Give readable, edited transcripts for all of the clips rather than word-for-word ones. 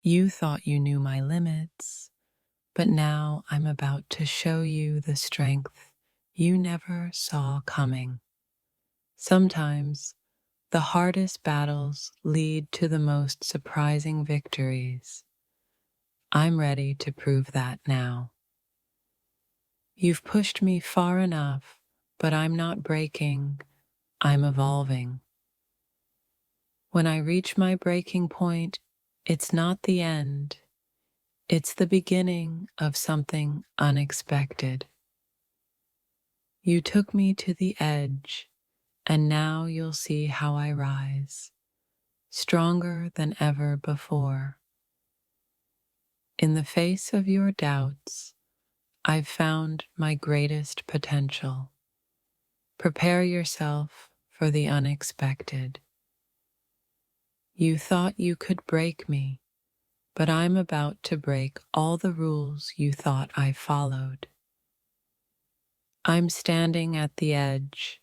You thought you knew my limits, but now I'm about to show you the strength you never saw coming. Sometimes the hardest battles lead to the most surprising victories. I'm ready to prove that now. You've pushed me far enough, but I'm not breaking, I'm evolving. When I reach my breaking point, it's not the end, it's the beginning of something unexpected. You took me to the edge, and now you'll see how I rise, stronger than ever before. In the face of your doubts, I've found my greatest potential. Prepare yourself for the unexpected. You thought you could break me, but I'm about to break all the rules you thought I followed. I'm standing at the edge,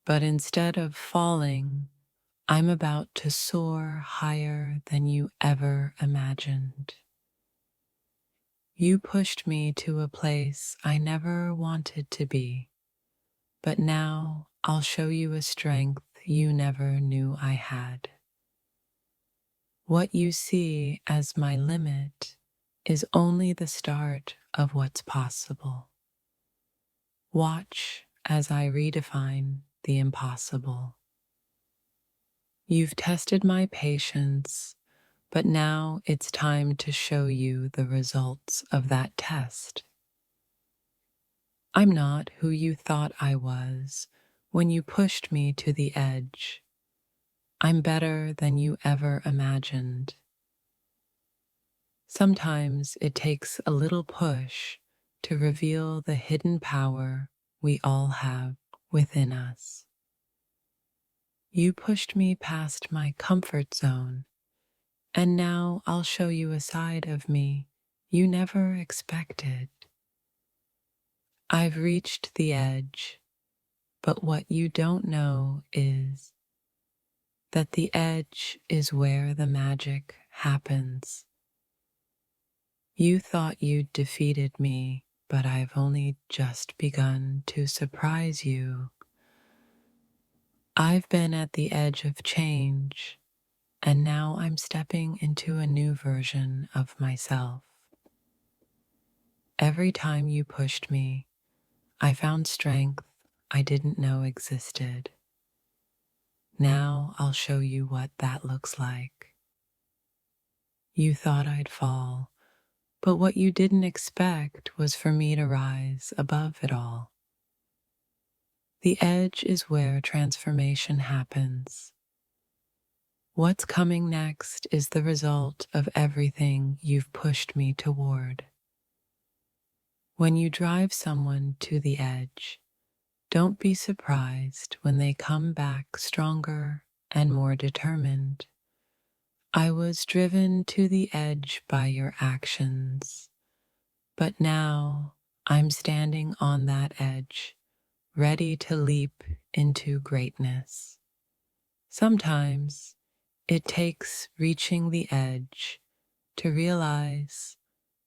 but instead of falling, I'm about to soar higher than you ever imagined. You pushed me to a place I never wanted to be, but now I'll show you a strength you never knew I had. What you see as my limit is only the start of what's possible. Watch as I redefine the impossible. You've tested my patience, but now it's time to show you the results of that test. I'm not who you thought I was when you pushed me to the edge. I'm better than you ever imagined. Sometimes it takes a little push to reveal the hidden power we all have within us. You pushed me past my comfort zone, and now I'll show you a side of me you never expected. I've reached the edge, but what you don't know is that the edge is where the magic happens. You thought you'd defeated me, but I've only just begun to surprise you. I've been at the edge of change, and now I'm stepping into a new version of myself. Every time you pushed me, I found strength I didn't know existed. Now I'll show you what that looks like. You thought I'd fall, but what you didn't expect was for me to rise above it all. The edge is where transformation happens. What's coming next is the result of everything you've pushed me toward. When you drive someone to the edge, don't be surprised when they come back stronger and more determined. I was driven to the edge by your actions, but now I'm standing on that edge, ready to leap into greatness. Sometimes it takes reaching the edge to realize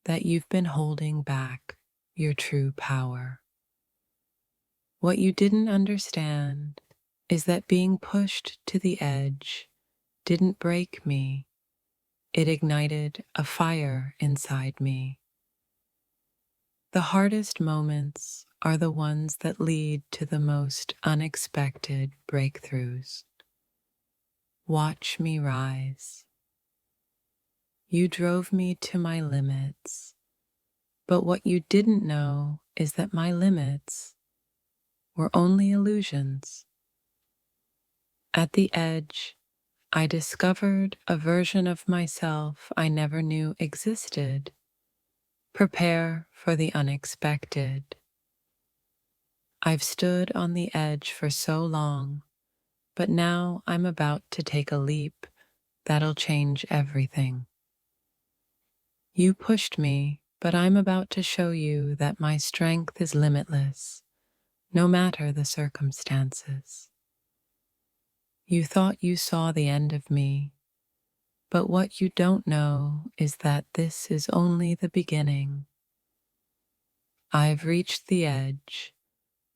that you've been holding back your true power. What you didn't understand is that being pushed to the edge didn't break me, it ignited a fire inside me. The hardest moments are the ones that lead to the most unexpected breakthroughs. Watch me rise. You drove me to my limits, but what you didn't know is that my limits were only illusions. At the edge, I discovered a version of myself I never knew existed. Prepare for the unexpected. I've stood on the edge for so long, but now I'm about to take a leap that'll change everything. You pushed me, but I'm about to show you that my strength is limitless, no matter the circumstances. You thought you saw the end of me, But what you don't know is that this is only the beginning. I've reached the edge,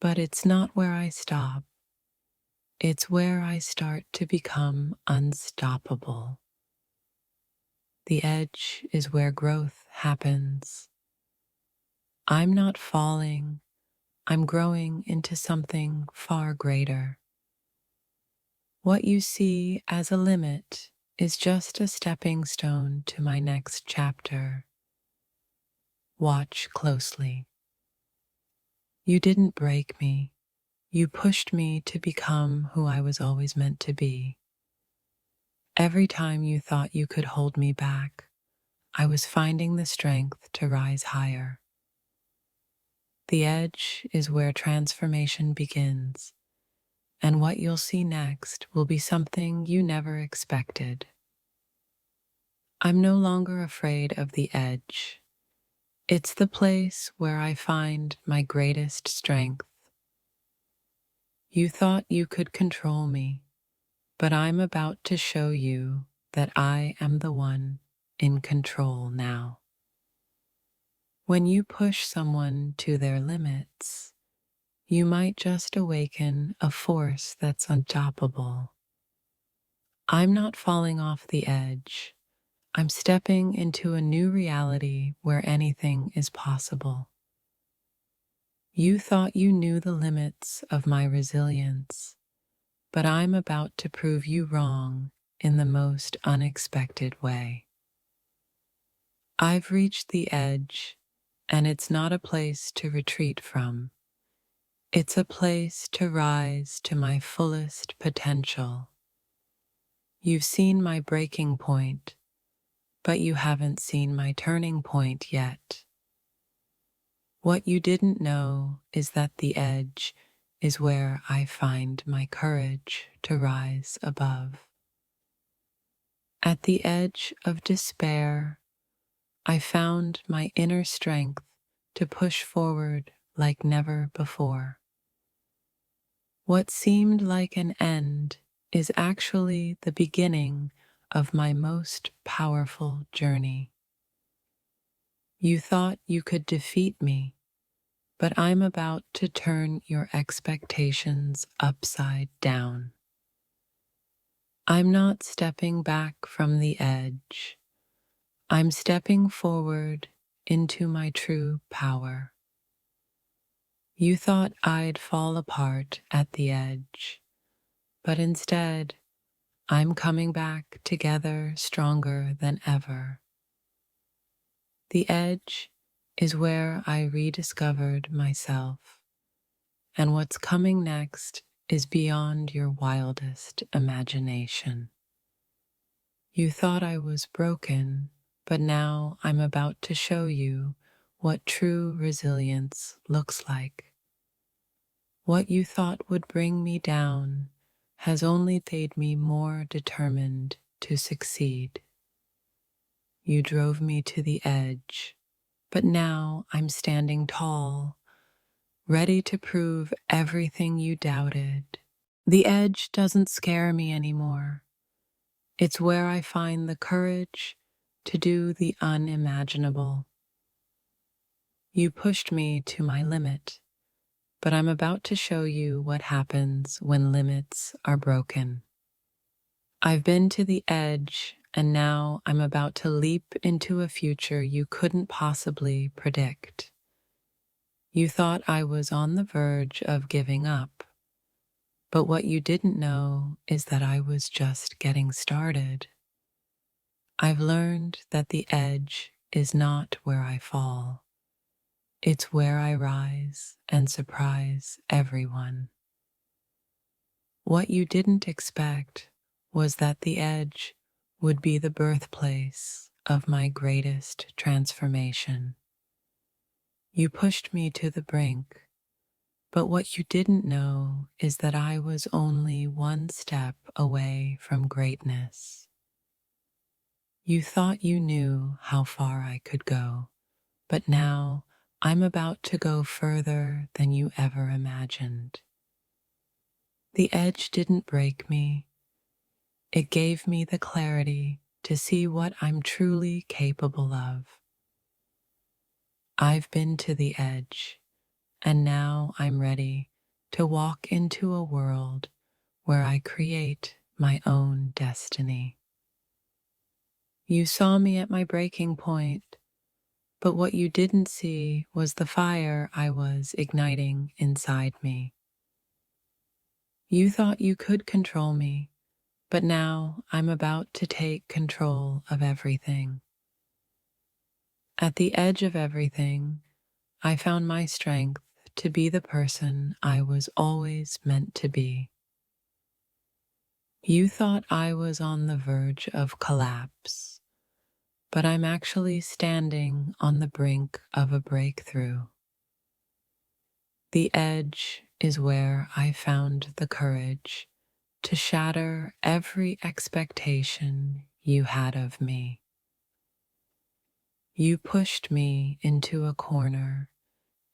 but it's not where I stop. It's where I start to become unstoppable. The edge is where growth happens. I'm not falling, I'm growing into something far greater. What you see as a limit is just a stepping stone to my next chapter. Watch closely. You didn't break me. You pushed me to become who I was always meant to be. Every time you thought you could hold me back, I was finding the strength to rise higher. The edge is where transformation begins, and what you'll see next will be something you never expected. I'm no longer afraid of the edge. It's the place where I find my greatest strength. You thought you could control me, but I'm about to show you that I am the one in control now. When you push someone to their limits, you might just awaken a force that's unstoppable. I'm not falling off the edge. I'm stepping into a new reality where anything is possible. You thought you knew the limits of my resilience, but I'm about to prove you wrong in the most unexpected way. I've reached the edge, and it's not a place to retreat from. It's a place to rise to my fullest potential. You've seen my breaking point, but you haven't seen my turning point yet. What you didn't know is that the edge is where I find my courage to rise above. At the edge of despair, I found my inner strength to push forward like never before. What seemed like an end is actually the beginning of my most powerful journey. You thought you could defeat me, but I'm about to turn your expectations upside down. I'm not stepping back from the edge. I'm stepping forward into my true power. You thought I'd fall apart at the edge, but instead, I'm coming back together stronger than ever. The edge is where I rediscovered myself, and what's coming next is beyond your wildest imagination. You thought I was broken, but now I'm about to show you what true resilience looks like. What you thought would bring me down has only made me more determined to succeed. You drove me to the edge, but now I'm standing tall, ready to prove everything you doubted. The edge doesn't scare me anymore. It's where I find the courage to do the unimaginable. You pushed me to my limit, but I'm about to show you what happens when limits are broken. I've been to the edge, and now I'm about to leap into a future you couldn't possibly predict. You thought I was on the verge of giving up, but what you didn't know is that I was just getting started. I've learned that the edge is not where I fall. It's where I rise and surprise everyone. What you didn't expect was that the edge would be the birthplace of my greatest transformation. You pushed me to the brink, but what you didn't know is that I was only one step away from greatness. You thought you knew how far I could go, but now I'm about to go further than you ever imagined. The edge didn't break me. It gave me the clarity to see what I'm truly capable of. I've been to the edge, and now I'm ready to walk into a world where I create my own destiny. You saw me at my breaking point, but what you didn't see was the fire I was igniting inside me. You thought you could control me, but now I'm about to take control of everything. At the edge of everything, I found my strength to be the person I was always meant to be. You thought I was on the verge of collapse, but I'm actually standing on the brink of a breakthrough. The edge is where I found the courage to shatter every expectation you had of me. You pushed me into a corner,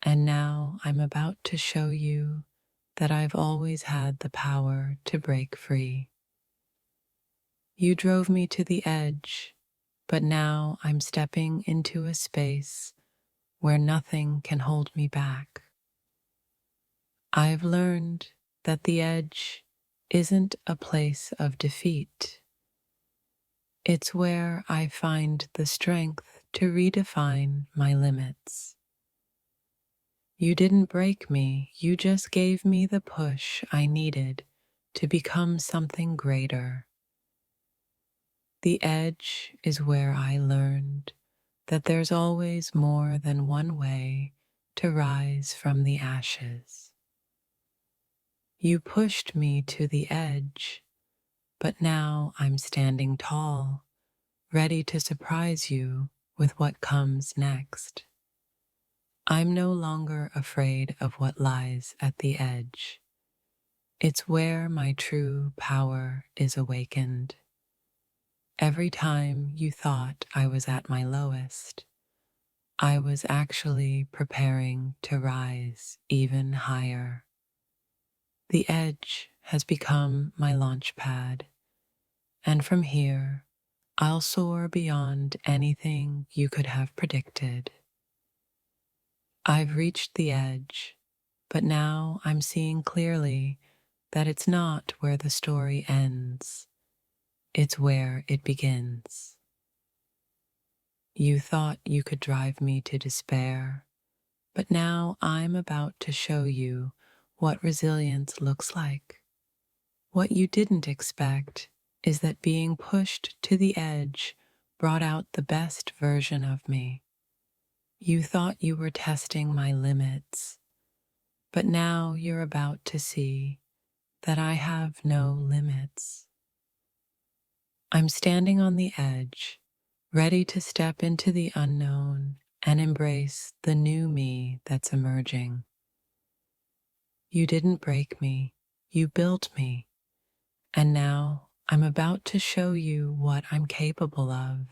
and now I'm about to show you that I've always had the power to break free. You drove me to the edge, but now I'm stepping into a space where nothing can hold me back. I've learned that the edge isn't a place of defeat. It's where I find the strength to redefine my limits. You didn't break me, you just gave me the push I needed to become something greater. The edge is where I learned that there's always more than one way to rise from the ashes. You pushed me to the edge, but now I'm standing tall, ready to surprise you with what comes next. I'm no longer afraid of what lies at the edge. It's where my true power is awakened. Every time you thought I was at my lowest, I was actually preparing to rise even higher. The edge has become my launch pad, and from here, I'll soar beyond anything you could have predicted. I've reached the edge, but now I'm seeing clearly that it's not where the story ends, it's where it begins. You thought you could drive me to despair, but now I'm about to show you what resilience looks like. What you didn't expect is that being pushed to the edge brought out the best version of me. You thought you were testing my limits, but now you're about to see that I have no limits. I'm standing on the edge, ready to step into the unknown and embrace the new me that's emerging. You didn't break me, you built me, and now I'm about to show you what I'm capable of.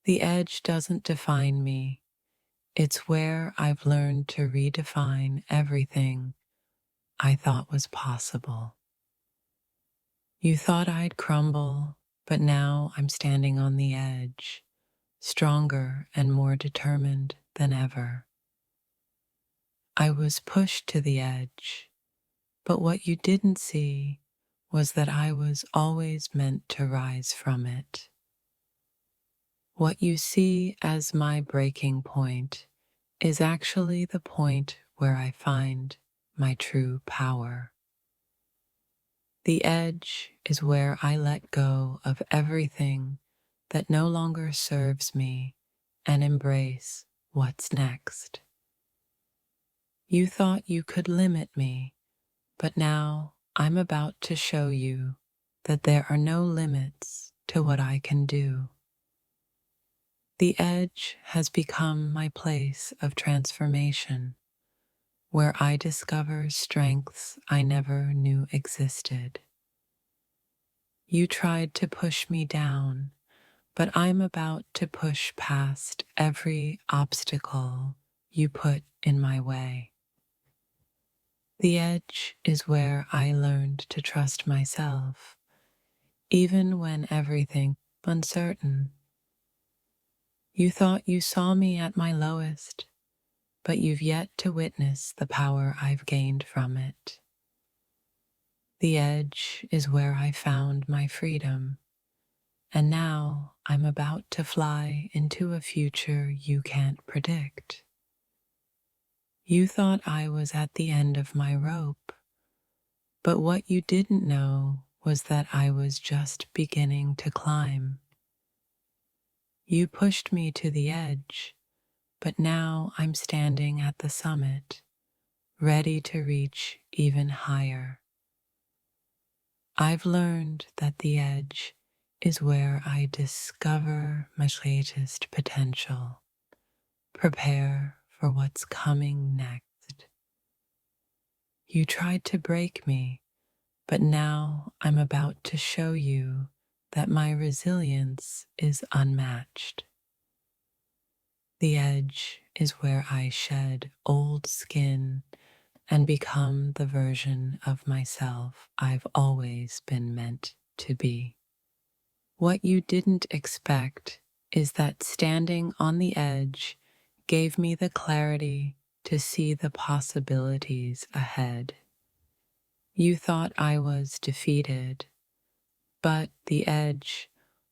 The edge doesn't define me, it's where I've learned to redefine everything I thought was possible. You thought I'd crumble, but now I'm standing on the edge, stronger and more determined than ever. I was pushed to the edge, but what you didn't see was that I was always meant to rise from it. What you see as my breaking point is actually the point where I find my true power. The edge is where I let go of everything that no longer serves me and embrace what's next. You thought you could limit me, but now I'm about to show you that there are no limits to what I can do. The edge has become my place of transformation, where I discover strengths I never knew existed. You tried to push me down, but I'm about to push past every obstacle you put in my way. The edge is where I learned to trust myself, even when everything uncertain. You thought you saw me at my lowest, but you've yet to witness the power I've gained from it. The edge is where I found my freedom, and now I'm about to fly into a future you can't predict. You thought I was at the end of my rope, but what you didn't know was that I was just beginning to climb. You pushed me to the edge, but now I'm standing at the summit, ready to reach even higher. I've learned that the edge is where I discover my greatest potential. Prepare for what's coming next. You tried to break me, but now I'm about to show you that my resilience is unmatched. The edge is where I shed old skin and become the version of myself I've always been meant to be. What you didn't expect is that standing on the edge gave me the clarity to see the possibilities ahead. You thought I was defeated, but the edge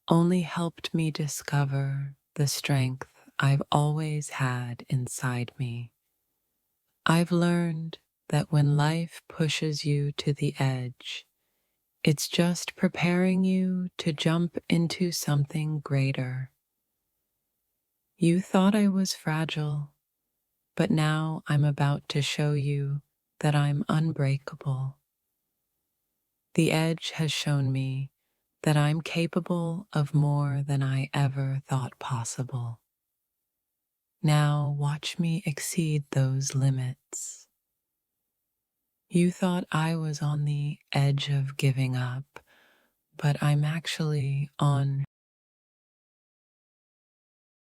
only helped me discover the strength I've always had inside me. I've learned that when life pushes you to the edge, it's just preparing you to jump into something greater. You thought I was fragile, but now I'm about to show you that I'm unbreakable. The edge has shown me that I'm capable of more than I ever thought possible. Now watch me exceed those limits. You thought I was on the edge of giving up, but I'm actually on